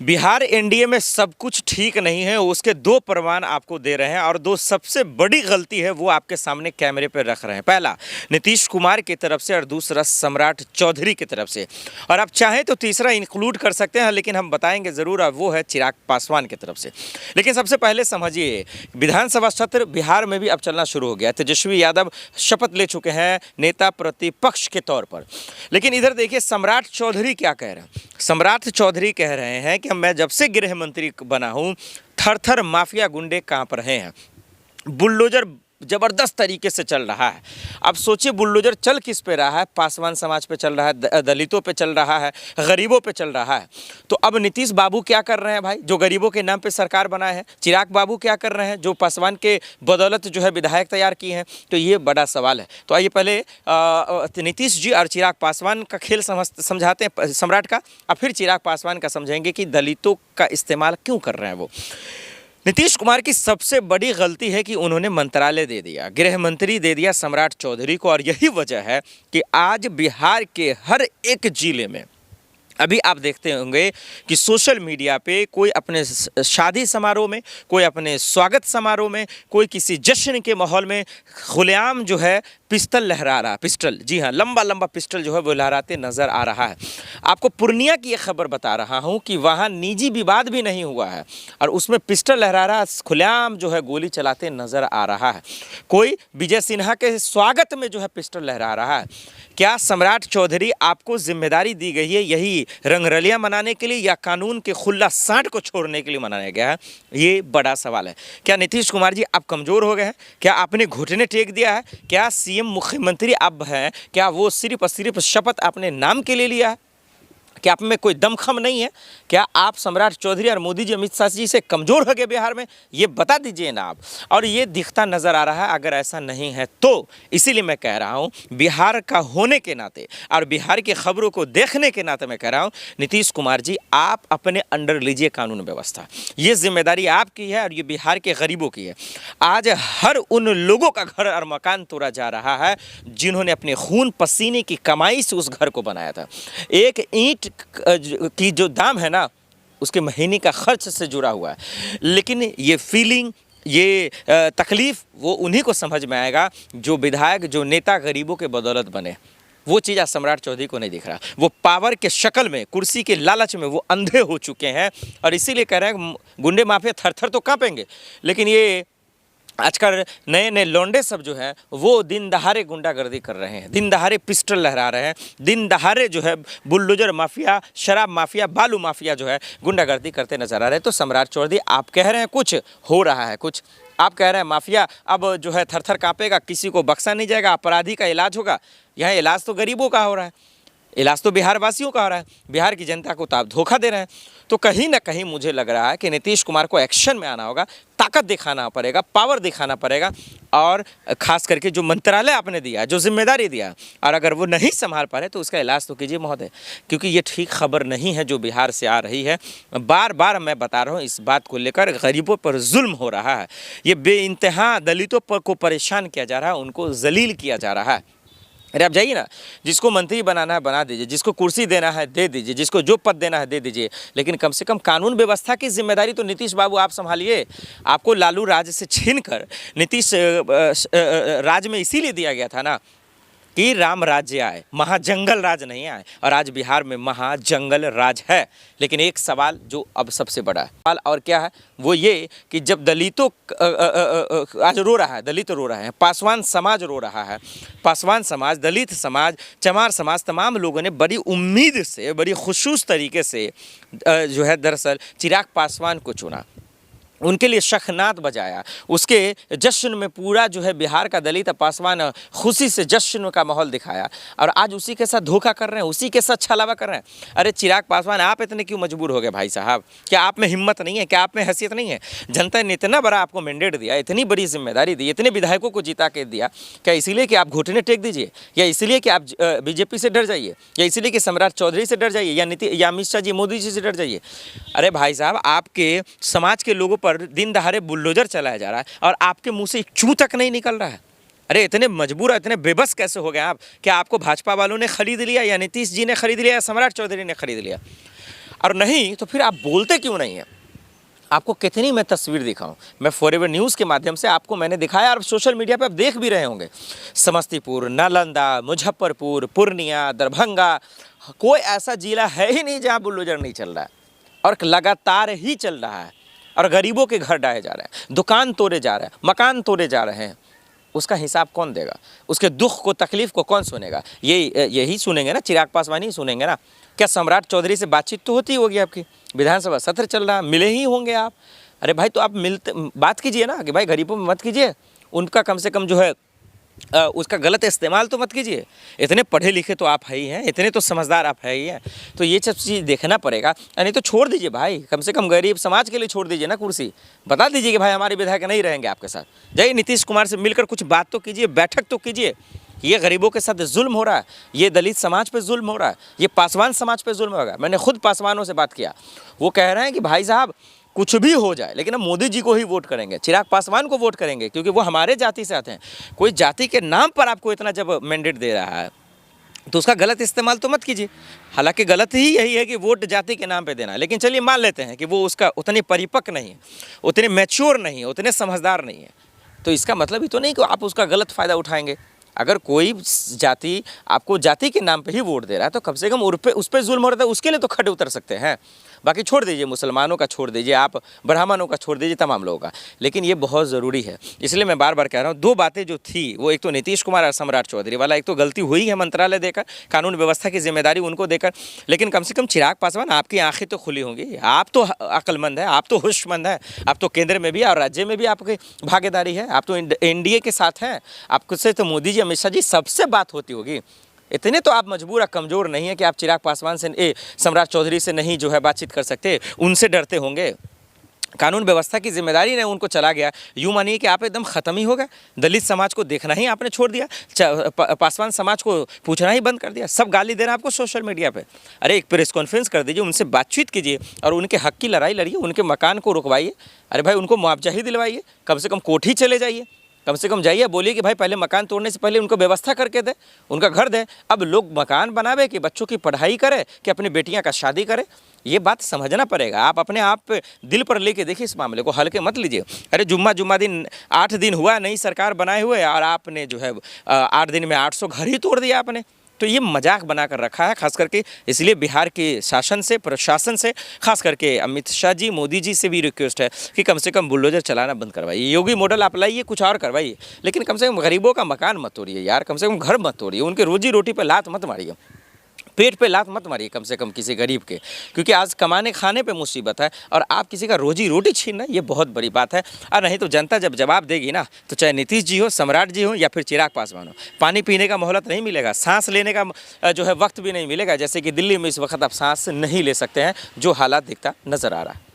Bihar NDA में सब कुछ ठीक नहीं है, उसके दो प्रमाण आपको दे रहे हैं और दो सबसे बड़ी गलती है वो आपके सामने कैमरे पर रख रहे हैं। पहला नीतीश कुमार की तरफ से और दूसरा सम्राट चौधरी की तरफ से, और आप चाहें तो तीसरा इंक्लूड कर सकते हैं, लेकिन हम बताएंगे ज़रूर, और वो है चिराग पासवान की तरफ से। लेकिन सबसे पहले समझिए, विधानसभा सत्र बिहार में भी अब चलना शुरू हो गया। तेजस्वी यादव शपथ ले चुके हैं नेता प्रतिपक्ष के तौर पर। लेकिन इधर देखिए सम्राट चौधरी क्या कह रहे हैं। सम्राट चौधरी कह रहे हैं कि मैं जब से गृह मंत्री बना हूं, थर थर माफिया गुंडे कांप रहे हैं, बुलडोजर जबरदस्त तरीके से चल रहा है। अब सोचिए बुलडोजर चल किस पे रहा है? पासवान समाज पे चल रहा है, दलितों पे चल रहा है, गरीबों पे चल रहा है। तो अब नीतीश बाबू क्या कर रहे हैं भाई, जो गरीबों के नाम पे सरकार बनाए हैं? चिराग बाबू क्या कर रहे हैं, जो पासवान के बदौलत जो है विधायक तैयार किए हैं? तो ये बड़ा सवाल है। तो आइए पहले नीतीश जी और चिराग पासवान का खेल समझाते हैं, सम्राट का, और फिर चिराग पासवान का समझेंगे कि दलितों का इस्तेमाल क्यों कर रहे हैं वो। नीतीश कुमार की सबसे बड़ी गलती है कि उन्होंने मंत्रालय दे दिया, गृह मंत्री दे दिया सम्राट चौधरी को, और यही वजह है कि आज बिहार के हर एक जिले में अभी आप देखते होंगे कि सोशल मीडिया पे कोई अपने शादी समारोह में, कोई अपने स्वागत समारोह में, कोई किसी जश्न के माहौल में खुलेआम जो है पिस्टल लहरा रहा, पिस्टल, जी हाँ, लंबा लंबा पिस्टल जो है वो लहराते नज़र आ रहा है। आपको पूर्णिया की एक खबर बता रहा हूँ कि वहाँ निजी विवाद भी नहीं हुआ है और उसमें पिस्टल लहरा रहा, खुलेआम जो है गोली चलाते नज़र आ रहा है। कोई विजय सिन्हा के स्वागत में जो है पिस्टल लहरा रहा है। क्या सम्राट चौधरी आपको जिम्मेदारी दी गई है यही रंगरलियां मनाने के लिए, या कानून के खुला सांड को छोड़ने के लिए मनाया गया है? ये बड़ा सवाल है। क्या नीतीश कुमार जी आप कमज़ोर हो गए हैं? क्या आपने घुटने टेक दिया है? क्या सीएम मुख्यमंत्री आप हैं? क्या वो सिर्फ और सिर्फ शपथ अपने नाम के लिए लिया है? क्या आप में कोई दमखम नहीं है? क्या आप सम्राट चौधरी और मोदी जी, अमित शाह जी से कमज़ोर हो गए बिहार में? ये बता दीजिए ना आप। और ये दिखता नज़र आ रहा है। अगर ऐसा नहीं है तो इसीलिए मैं कह रहा हूँ, बिहार का होने के नाते और बिहार की खबरों को देखने के नाते मैं कह रहा हूँ, नीतीश कुमार जी आप अपने अंडर लीजिए कानून व्यवस्था। ये जिम्मेदारी आपकी है और ये बिहार के गरीबों की है। आज हर उन लोगों का घर और मकान तोड़ा जा रहा है जिन्होंने अपने खून पसीने की कमाई से उस घर को बनाया था। एक ईंट की जो दाम है ना, उसके महीने का खर्च से जुड़ा हुआ है। लेकिन ये फीलिंग, ये तकलीफ वो उन्हीं को समझ में आएगा जो विधायक, जो नेता गरीबों के बदौलत बने। वो चीज़ आज सम्राट चौधरी को नहीं दिख रहा। वो पावर के शक्ल में, कुर्सी के लालच में वो अंधे हो चुके हैं और इसीलिए कह रहे हैं गुंडे माफिया थर थर तो कांपेंगे। लेकिन ये आजकल नए नए लौंडे सब जो हैं वो दिन दहाड़े गुंडागर्दी कर रहे हैं, दिन दहाड़े पिस्टल लहरा रहे हैं, दिन दहाड़े जो है बुलडोजर माफिया, शराब माफिया, बालू माफिया जो है गुंडागर्दी करते नजर आ रहे हैं। तो सम्राट चौधरी आप कह रहे हैं कुछ, हो रहा है कुछ। आप कह रहे हैं माफिया अब जो है थर थर कांपेगा, किसी को बख्शा नहीं जाएगा, अपराधी का इलाज होगा। यहाँ इलाज तो गरीबों का हो रहा है, इलाज तो बिहार वासियों का हो रहा है। बिहार की जनता को तो आप धोखा दे रहे हैं। तो कहीं ना कहीं मुझे लग रहा है कि नीतीश कुमार को एक्शन में आना होगा, ताकत दिखाना पड़ेगा, पावर दिखाना पड़ेगा, और खास करके जो मंत्रालय आपने दिया, जो जिम्मेदारी दिया, और अगर वो नहीं संभाल पा रहे तो उसका इलाज तो कीजिए महोदय, क्योंकि ये ठीक खबर नहीं है जो बिहार से आ रही है। बार बार मैं बता रहा हूँ इस बात को लेकर, गरीबों पर जुल्म हो रहा है। ये बेइंतहा दलितों पर को परेशान किया जा रहा है, उनको जलील किया जा रहा है। अरे आप जाइए ना, जिसको मंत्री बनाना है बना दीजिए, जिसको कुर्सी देना है दे दीजिए, जिसको जो पद देना है दे दीजिए, लेकिन कम से कम कानून व्यवस्था की जिम्मेदारी तो नीतीश बाबू आप संभालिए। आपको लालू राज से छीनकर नीतीश राज में इसीलिए दिया गया था ना कि राम राज्य आए, महाजंगल राज नहीं आए, और आज बिहार में महाजंगल राज है। लेकिन एक सवाल जो अब सबसे बड़ा है सवाल और क्या है, वो ये कि जब दलितों आज रो रहा है, दलित रो रहे हैं, पासवान समाज रो रहा है, पासवान समाज, दलित समाज, चमार समाज, तमाम लोगों ने बड़ी उम्मीद से, बड़ी खुशूस तरीके से जो है दरअसल चिराग पासवान को चुना, उनके लिए शखनाद बजाया, उसके जश्न में पूरा जो है बिहार का दलित पासवान खुशी से जश्न का माहौल दिखाया, और आज उसी के साथ धोखा कर रहे हैं, उसी के साथ छलावा कर रहे हैं। अरे चिराग पासवान आप इतने क्यों मजबूर हो गए भाई साहब? क्या आप में हिम्मत नहीं है? क्या आप में हैसियत नहीं है? जनता ने इतना बड़ा आपको मैंडेट दिया, इतनी बड़ी जिम्मेदारी दी, इतने विधायकों को जिता के दिया, क्या इसीलिए कि आप घुटने टेक दीजिए, या इसलिए कि आप बीजेपी से डर जाइए, या इसीलिए कि सम्राट चौधरी से डर जाइए, या अमित शाह जी, मोदी जी से डर जाइए? अरे भाई साहब, आपके समाज के लोगों पर दिन दहाड़े बुलडोजर चलाया जा रहा है और आपके मुंह से चू तक नहीं निकल रहा है। अरे इतने मजबूर, इतने बेबस कैसे हो गए आप? क्या आपको भाजपा वालों ने खरीद लिया, या नीतीश जी ने खरीद लिया, या सम्राट चौधरी ने खरीद लिया? और नहीं तो फिर आप बोलते क्यों नहीं हैं? आपको कितनी मैं तस्वीर दिखाऊं? मैं फॉरएवर न्यूज़ के माध्यम से आपको मैंने दिखाया और सोशल मीडिया पे आप देख भी रहे होंगे। समस्तीपुर, नालंदा, मुजफ्फरपुर, पूर्णिया, दरभंगा, कोई ऐसा जिला है ही नहीं जहां बुलडोजर नहीं चल रहा है, और लगातार ही चल रहा है। और गरीबों के घर ढाए जा रहे हैं, दुकान तोड़े जा रहे हैं, मकान तोड़े जा रहे हैं। उसका हिसाब कौन देगा? उसके दुख को, तकलीफ को कौन सुनेगा? यही सुनेंगे ना, चिराग पासवान ही सुनेंगे ना। क्या सम्राट चौधरी से बातचीत तो होती होगी आपकी? विधानसभा सत्र चल रहा है, मिले ही होंगे आप। अरे भाई, तो आप मिलते बात कीजिए ना कि भाई गरीबों में मत कीजिए, उनका कम से कम जो है उसका गलत इस्तेमाल तो मत कीजिए। इतने पढ़े लिखे तो आप है ही हैं, इतने तो समझदार आप है ही हैं, तो ये सब चीज़ देखना पड़ेगा। नहीं तो छोड़ दीजिए भाई, कम से कम गरीब समाज के लिए छोड़ दीजिए ना कुर्सी। बता दीजिए कि भाई हमारे विधायक नहीं रहेंगे आपके साथ। जाइए नीतीश कुमार से मिलकर कुछ बात तो कीजिए, बैठक तो कीजिए। ये गरीबों के साथ जुल्म हो रहा है, ये दलित समाज पे जुल्म हो रहा है, ये पासवान समाज पे जुल्म होगा। मैंने खुद पासवानों से बात किया, वो कह रहे हैं कि भाई साहब कुछ भी हो जाए लेकिन हम मोदी जी को ही वोट करेंगे, चिराग पासवान को वोट करेंगे, क्योंकि वो हमारे जाति से आते हैं। कोई जाति के नाम पर आपको इतना जब मैंडेट दे रहा है तो उसका गलत इस्तेमाल तो मत कीजिए। हालांकि गलत ही यही है कि वोट जाति के नाम पे देना, लेकिन चलिए मान लेते हैं कि वो उसका उतनी परिपक्व नहीं है, उतने मैच्योर नहीं है, उतने समझदार नहीं है, तो इसका मतलब ही तो नहीं कि आप उसका गलत फ़ायदा उठाएंगे। अगर कोई जाति आपको जाति के नाम पे ही वोट दे रहा है तो कम से कम उस पर जुल्म हो रहा है, उसके लिए तो खड़े उतर सकते हैं। बाकी छोड़ दीजिए, मुसलमानों का छोड़ दीजिए, आप ब्राह्मणों का छोड़ दीजिए, तमाम लोगों का। लेकिन ये बहुत ज़रूरी है, इसलिए मैं बार बार कह रहा हूँ, दो बातें जो थी वो, एक तो नीतीश कुमार और सम्राट चौधरी वाला, एक तो गलती हुई है मंत्रालय देकर, कानून व्यवस्था की जिम्मेदारी उनको देकर, लेकिन कम से कम चिराग पासवान आपकी आंखें तो खुली होंगी। आप तो अक्लमंद है, आप तो होशमंद है, आप तो केंद्र में भी और राज्य में भी आपकी भागीदारी है, आप तो एनडीए के साथ हैं, आपसे तो मोदी जी, अमित शाह जी सबसे बात होती होगी। इतने तो आप मजबूर और कमज़ोर नहीं है कि आप चिराग पासवान से, सम्राट चौधरी से नहीं जो है बातचीत कर सकते, उनसे डरते होंगे। कानून व्यवस्था की जिम्मेदारी ने उनको चला गया, यूँ मानिए कि आप एकदम ख़त्म ही हो गए। दलित समाज को देखना ही आपने छोड़ दिया, पासवान समाज को पूछना ही बंद कर दिया, सब गाली दे रहे हैं आपको सोशल मीडिया पे। अरे एक प्रेस कॉन्फ्रेंस कर दीजिए, उनसे बातचीत कीजिए और उनके हक़ की लड़ाई लड़िए, उनके मकान को रुकवाइए। अरे भाई उनको मुआवजा ही दिलवाइए, कम से कम कोठी चले जाइए, कम से कम जाइए, बोलिए कि भाई पहले मकान तोड़ने से पहले उनको व्यवस्था करके दे, उनका घर दे। अब लोग मकान बनावे कि बच्चों की पढ़ाई करे कि अपनी बेटियां का शादी करे, ये बात समझना पड़ेगा। आप अपने आप पे दिल पर लेके देखिए, इस मामले को हल्के मत लीजिए। अरे जुम्मा दिन 8 दिन हुआ नई सरकार बनाए हुए और आपने जो है 8 दिन में 800 घर ही तोड़ दिया आपने। तो ये मजाक बना कर रखा है, खास करके इसलिए बिहार के शासन से, प्रशासन से, खास करके अमित शाह जी, मोदी जी से भी रिक्वेस्ट है कि कम से कम बुलडोजर चलाना बंद करवाइए। योगी मॉडल आप लाइए, कुछ और करवाइए, लेकिन कम से कम गरीबों का मकान मत तोड़िए यार, कम से कम घर मत तोड़िए, उनके रोजी रोटी पर लात मत मारिए, पेट पे लात मत मारिए कम से कम किसी गरीब के, क्योंकि आज कमाने खाने पे मुसीबत है और आप किसी का रोजी रोटी छीनना ये बहुत बड़ी बात है। और नहीं तो जनता जब जवाब देगी ना, तो चाहे नीतीश जी हो, सम्राट जी हो या फिर चिराग पासवान हो, पानी पीने का मोहलत नहीं मिलेगा, सांस लेने का जो है वक्त भी नहीं मिलेगा। जैसे कि दिल्ली में इस वक्त आप सांस नहीं ले सकते हैं, जो हालात दिखता नज़र आ रहा है।